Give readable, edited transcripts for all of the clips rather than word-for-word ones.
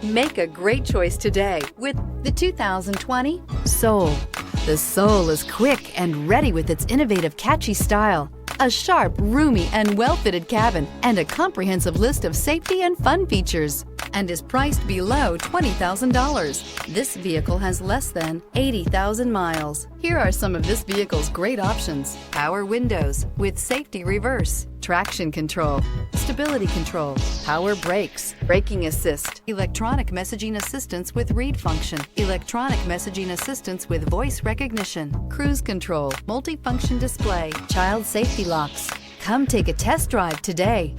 Make a great choice today with the 2020 Soul. The Soul is quick and ready with its innovative, catchy style, a sharp, roomy, and well-fitted cabin, and a comprehensive list of safety and fun features, and is priced below $20,000. This vehicle has less than 80,000 miles. Here are some of this vehicle's great options: power windows with safety reverse, traction control, stability control, power brakes, braking assist, electronic messaging assistance with read function, electronic messaging assistance with voice recognition, cruise control, multifunction display, child safety locks. Come take a test drive today.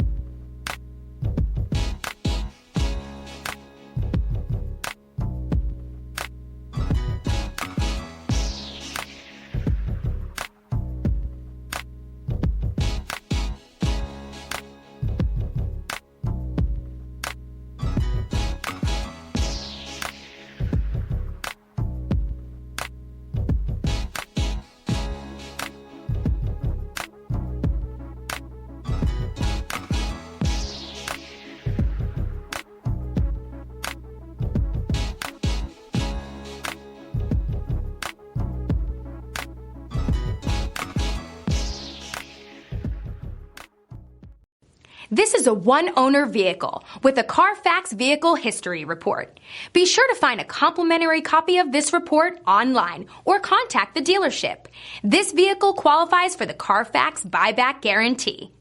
This is a one-owner vehicle with a Carfax Vehicle History Report. Be sure to find a complimentary copy of this report online or contact the dealership. This vehicle qualifies for the Carfax Buyback Guarantee.